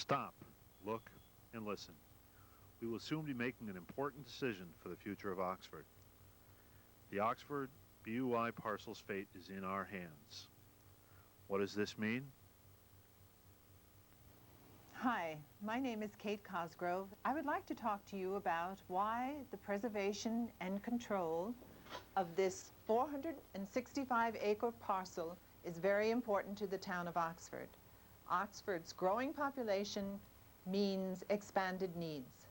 Stop, look, and listen. We will soon be making an important decision for the future of Oxford. The Oxford BUI parcel's fate is in our hands. What does this mean? Hi, my name is Kate Cosgrove. I would like to talk to you about why the preservation and control of this 465-acre parcel is very important to the town of Oxford. Oxford's growing population means expanded needs.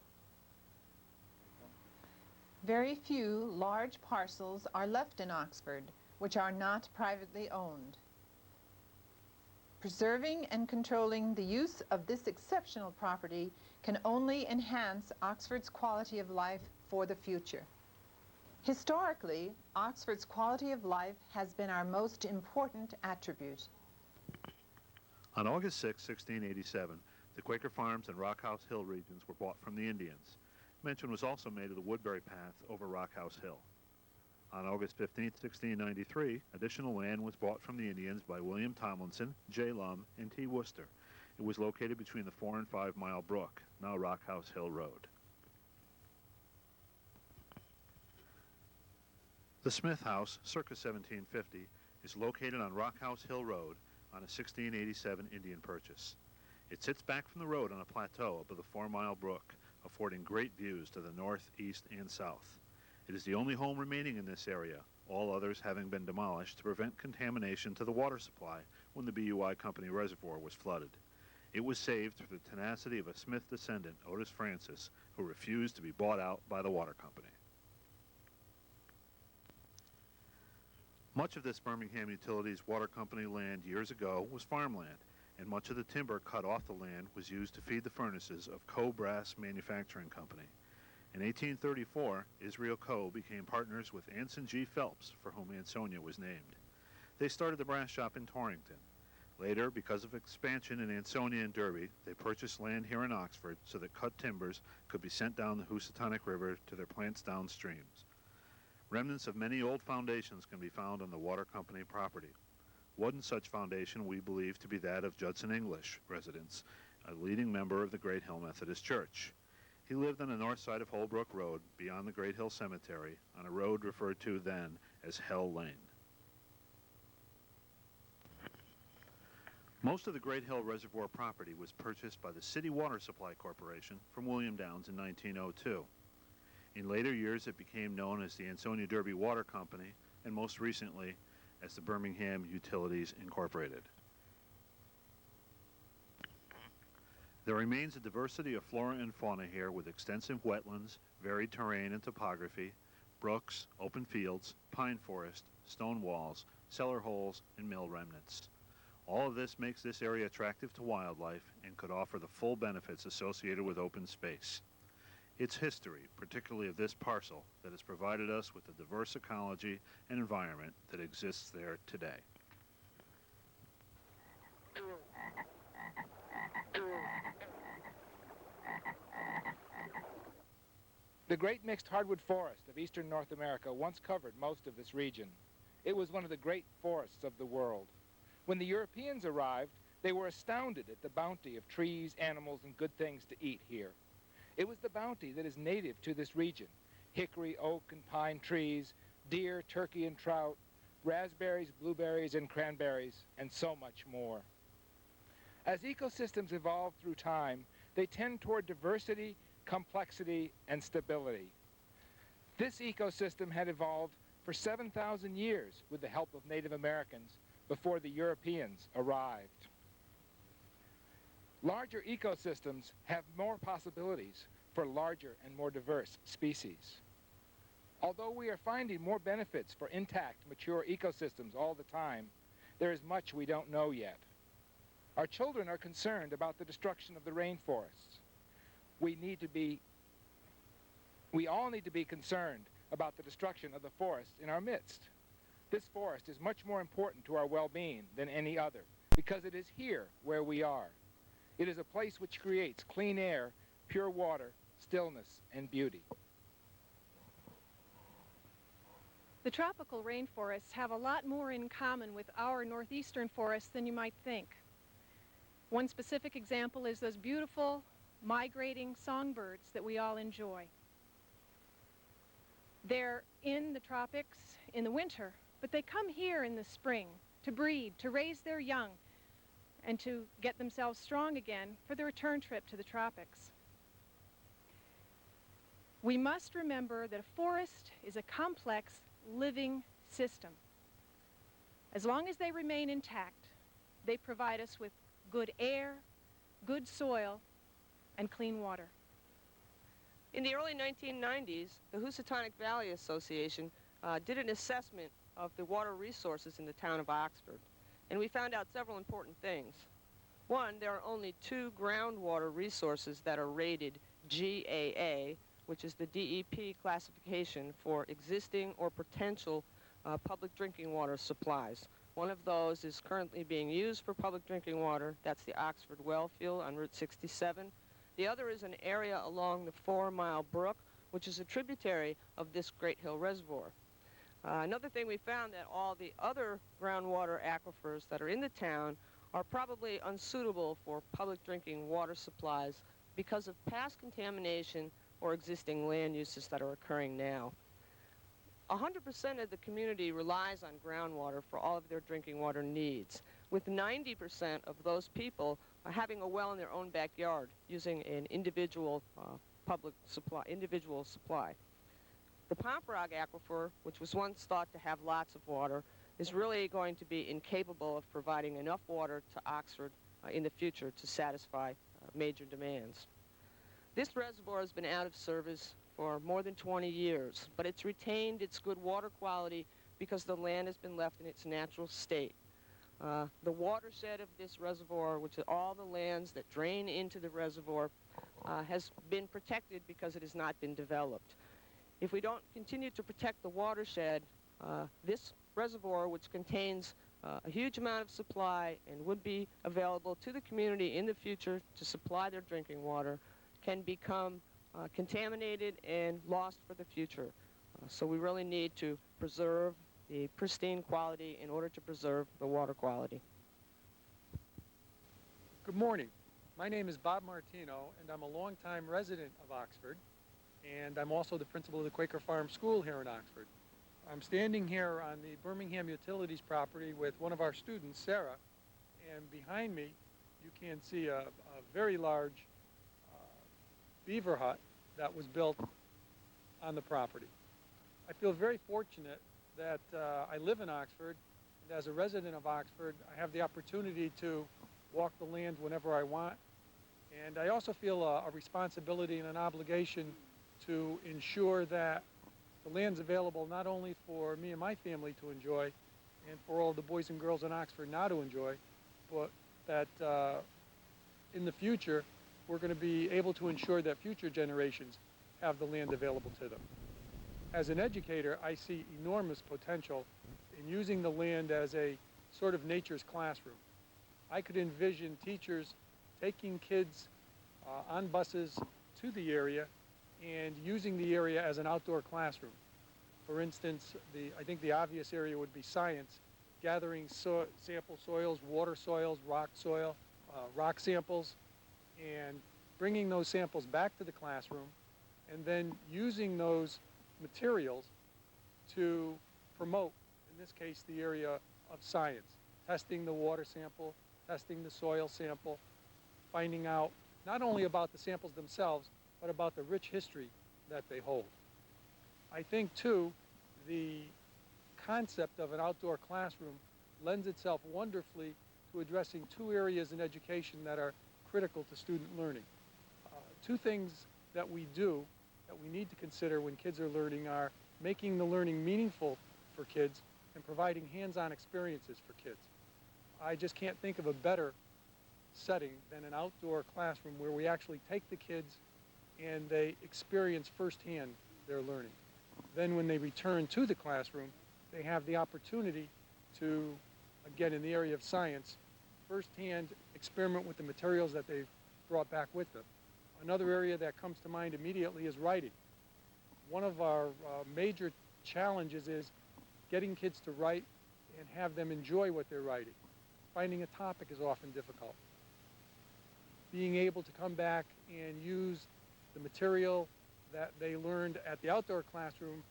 Very few large parcels are left in Oxford which are not privately owned. Preserving and controlling the use of this exceptional property can only enhance Oxford's quality of life for the future. Historically, Oxford's quality of life has been our most important attribute. On August 6, 1687, the Quaker Farms and Rockhouse Hill regions were bought from the Indians. Mention was also made of the Woodbury Path over Rockhouse Hill. On August 15, 1693, additional land was bought from the Indians by William Tomlinson, J. Lum, and T. Worcester. It was located between the 4 and 5 Mile Brook, now Rockhouse Hill Road. The Smith House, circa 1750, is located on Rockhouse Hill Road on a 1687 Indian purchase. It sits back from the road on a plateau above the 4 Mile Brook, affording great views to the north, east, and south. It is the only home remaining in this area, all others having been demolished to prevent contamination to the water supply when the BUI Company reservoir was flooded. It was saved through the tenacity of a Smith descendant, Otis Francis, who refused to be bought out by the water company. Much of this Birmingham Utilities Water Company land years ago was farmland, and much of the timber cut off the land was used to feed the furnaces of Coe Brass Manufacturing Company. In 1834, Israel Coe became partners with Anson G. Phelps, for whom Ansonia was named. They started the brass shop in Torrington. Later, because of expansion in Ansonia and Derby, they purchased land here in Oxford so that cut timbers could be sent down the Housatonic River to their plants downstreams. Remnants of many old foundations can be found on the water company property. One such foundation we believe to be that of Judson English, residence, a leading member of the Great Hill Methodist Church. He lived on the north side of Holbrook Road, beyond the Great Hill Cemetery, on a road referred to then as Hell Lane. Most of the Great Hill Reservoir property was purchased by the City Water Supply Corporation from William Downs in 1902. In later years, it became known as the Ansonia Derby Water Company, and most recently as the Birmingham Utilities Incorporated. There remains a diversity of flora and fauna here with extensive wetlands, varied terrain and topography, brooks, open fields, pine forest, stone walls, cellar holes, and mill remnants. All of this makes this area attractive to wildlife and could offer the full benefits associated with open space. It's history, particularly of this parcel, that has provided us with the diverse ecology and environment that exists there today. The great mixed hardwood forest of eastern North America once covered most of this region. It was one of the great forests of the world. When the Europeans arrived, they were astounded at the bounty of trees, animals, and good things to eat here. It was the bounty that is native to this region: hickory, oak, and pine trees, deer, turkey, and trout, raspberries, blueberries, and cranberries, and so much more. As ecosystems evolve through time, they tend toward diversity, complexity, and stability. This ecosystem had evolved for 7,000 years with the help of Native Americans before the Europeans arrived. Larger ecosystems have more possibilities for larger and more diverse species. Although we are finding more benefits for intact, mature ecosystems all the time, there is much we don't know yet. Our children are concerned about the destruction of the rainforests. We all need to be concerned about the destruction of the forests in our midst. This forest is much more important to our well-being than any other, because it is here where we are. It is a place which creates clean air, pure water, stillness, and beauty. The tropical rainforests have a lot more in common with our northeastern forests than you might think. One specific example is those beautiful migrating songbirds that we all enjoy. They're in the tropics in the winter, but they come here in the spring to breed, to raise their young, and to get themselves strong again for the return trip to the tropics. We must remember that a forest is a complex, living system. As long as they remain intact, they provide us with good air, good soil, and clean water. In the early 1990s, the Housatonic Valley Association did an assessment of the water resources in the town of Oxford, and we found out several important things. One, there are only 2 groundwater resources that are rated GAA, which is the DEP classification for existing or potential public drinking water supplies. One of those is currently being used for public drinking water. That's the Oxford well field on Route 67. The other is an area along the 4 Mile Brook, which is a tributary of this Great Hill Reservoir. Another thing we found that all the other groundwater aquifers that are in the town are probably unsuitable for public drinking water supplies because of past contamination or existing land uses that are occurring now. 100% of the community relies on groundwater for all of their drinking water needs, with 90% of those people having a well in their own backyard using an individual supply. The Pomperaug Aquifer, which was once thought to have lots of water, is really going to be incapable of providing enough water to Oxford in the future to satisfy major demands. This reservoir has been out of service for more than 20 years, but it's retained its good water quality because the land has been left in its natural state. The watershed of this reservoir, which is all the lands that drain into the reservoir, has been protected because it has not been developed. If we don't continue to protect the watershed, this reservoir, which contains a huge amount of supply and would be available to the community in the future to supply their drinking water, can become contaminated and lost for the future. So we really need to preserve the pristine quality in order to preserve the water quality. Good morning. My name is Bob Martino, and I'm a longtime resident of Oxford, and I'm also the principal of the Quaker Farm School here in Oxford. I'm standing here on the Birmingham Utilities property with one of our students, Sarah, and behind me you can see a very large beaver hut that was built on the property. I feel very fortunate that I live in Oxford, and as a resident of Oxford, I have the opportunity to walk the land whenever I want, and I also feel a responsibility and an obligation to ensure that the land's available not only for me and my family to enjoy and for all the boys and girls in Oxford now to enjoy, but that in the future we're going to be able to ensure that future generations have the land available to them. As an educator, I see enormous potential in using the land as a sort of nature's classroom. I could envision teachers taking kids on buses to the area and using the area as an outdoor classroom. For instance, I think the obvious area would be science, gathering sample soils, water soils, rock samples, and bringing those samples back to the classroom, and then using those materials to promote, in this case, the area of science, testing the water sample, testing the soil sample, finding out not only about the samples themselves, but about the rich history that they hold. I think, too, the concept of an outdoor classroom lends itself wonderfully to addressing 2 areas in education that are critical to student learning. 2 things that we do that we need to consider when kids are learning are making the learning meaningful for kids and providing hands-on experiences for kids. I just can't think of a better setting than an outdoor classroom where we actually take the kids and they experience firsthand their learning. Then when they return to the classroom, they have the opportunity to, again in the area of science, firsthand experiment with the materials that they've brought back with them. Another area that comes to mind immediately is writing. One of our major challenges is getting kids to write and have them enjoy what they're writing. Finding a topic is often difficult. being able to come back and use the material that they learned at the outdoor classroom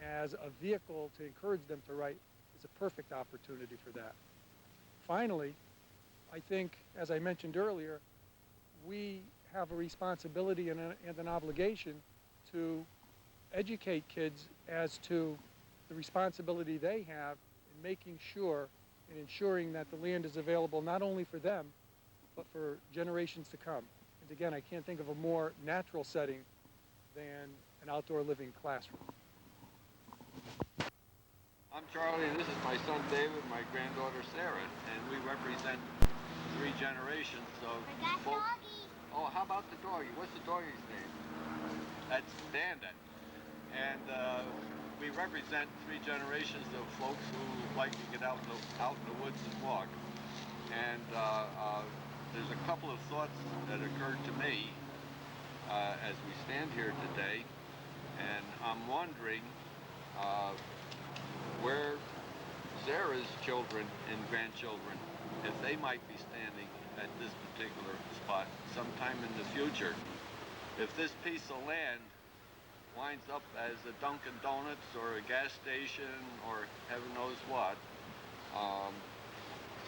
as a vehicle to encourage them to write is a perfect opportunity for that. Finally, I think, as I mentioned earlier, we have a responsibility and an obligation to educate kids as to the responsibility they have in making sure and ensuring that the land is available not only for them, but for generations to come. And again, I can't think of a more natural setting than an outdoor living classroom. I'm Charlie, and this is my son David, my granddaughter Sarah, and we represent 3 generations of folks. Oh, how about the doggy? What's the doggy's name? That's Bandit. And we represent 3 generations of folks who like to get out in the woods and walk. And there's a couple of thoughts that occurred to me as we stand here today, and I'm wondering where Sarah's children and grandchildren, if they might be standing at this particular spot sometime in the future. If this piece of land winds up as a Dunkin' Donuts or a gas station or heaven knows what,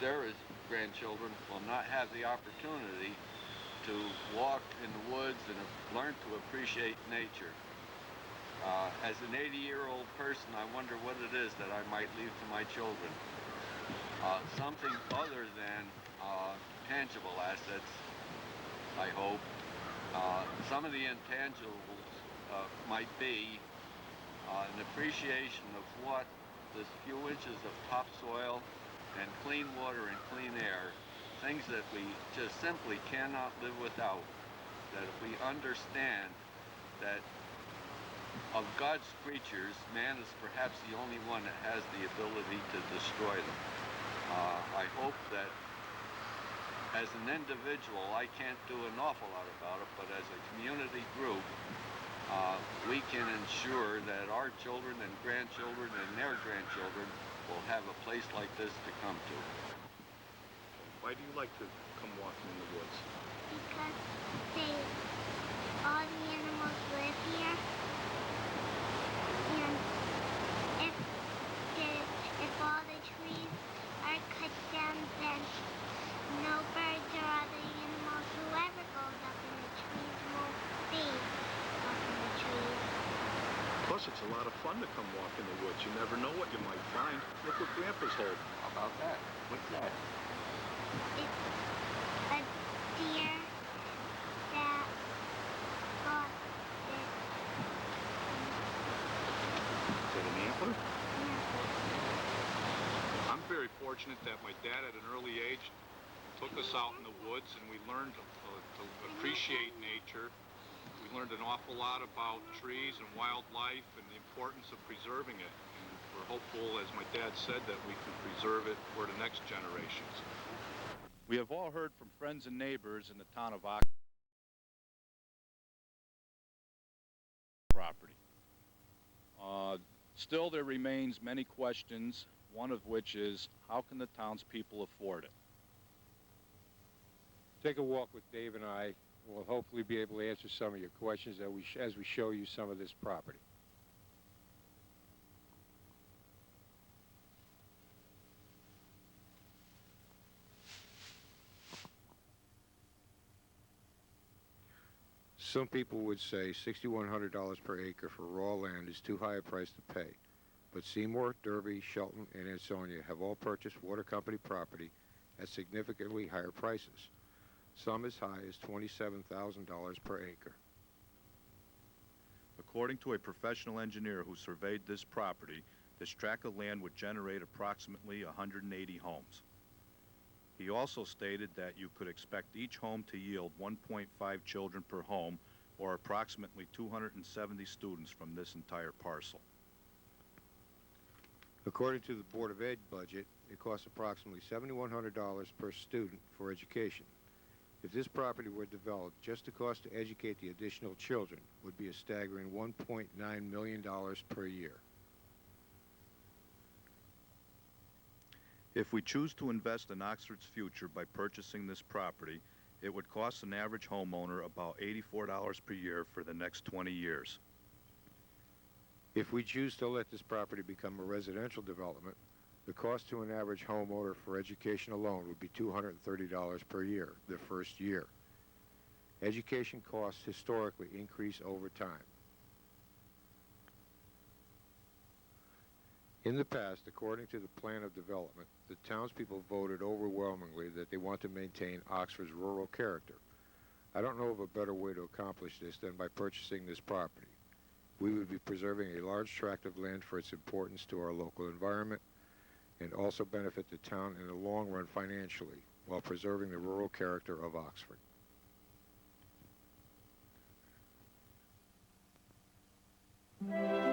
Sarah's grandchildren will not have the opportunity to walk in the woods and learn to appreciate nature. As an 80-year-old person, I wonder what it is that I might leave to my children. Something other than tangible assets, I hope. Some of the intangibles might be an appreciation of what this few inches of topsoil and clean water and clean air, things that we just simply cannot live without, that if we understand that of God's creatures, man is perhaps the only one that has the ability to destroy them. I hope that as an individual, I can't do an awful lot about it, but as a community group, we can ensure that our children and grandchildren and their grandchildren will have a place like this to come to. Why do you like to come walking in the woods? Because all the animals live here. And if all the trees are cut down, then no birds or other animals, whoever goes up in the trees, won't be up in the trees. Plus, it's a lot of fun to come walk in the woods. You never know what you might find. Look what Grandpa's holding. How about that? What's that? It's a deer that got it. Is it an antler? Yeah. I'm very fortunate that my dad at an early age took us out in the woods and we learned to appreciate nature. We learned an awful lot about trees and wildlife and the importance of preserving it. And we're hopeful, as my dad said, that we can preserve it for the next generations. We have all heard from friends and neighbors in the town of Oxford property. Still, there remains many questions, one of which is, how can the townspeople afford it? Take a walk with Dave and I. We'll hopefully be able to answer some of your questions as we show you some of this property. Some people would say $6,100 per acre for raw land is too high a price to pay. But Seymour, Derby, Shelton, and Ansonia have all purchased water company property at significantly higher prices, some as high as $27,000 per acre. According to a professional engineer who surveyed this property, this tract of land would generate approximately 180 homes. He also stated that you could expect each home to yield 1.5 children per home, or approximately 270 students from this entire parcel. According to the Board of Ed budget, it costs approximately $7,100 per student for education. If this property were developed, just the cost to educate the additional children would be a staggering $1.9 million per year. If we choose to invest in Oxford's future by purchasing this property, It would cost an average homeowner about $84 per year for the next 20 years. If we choose to let this property become a residential development, the cost to an average homeowner for education alone would be $230 per year the first year. Education costs historically increase over time. In the past, according to the plan of development, the townspeople voted overwhelmingly that they want to maintain Oxford's rural character. I don't know of a better way to accomplish this than by purchasing this property. We would be preserving a large tract of land for its importance to our local environment and also benefit the town in the long run financially while preserving the rural character of Oxford. Thank you.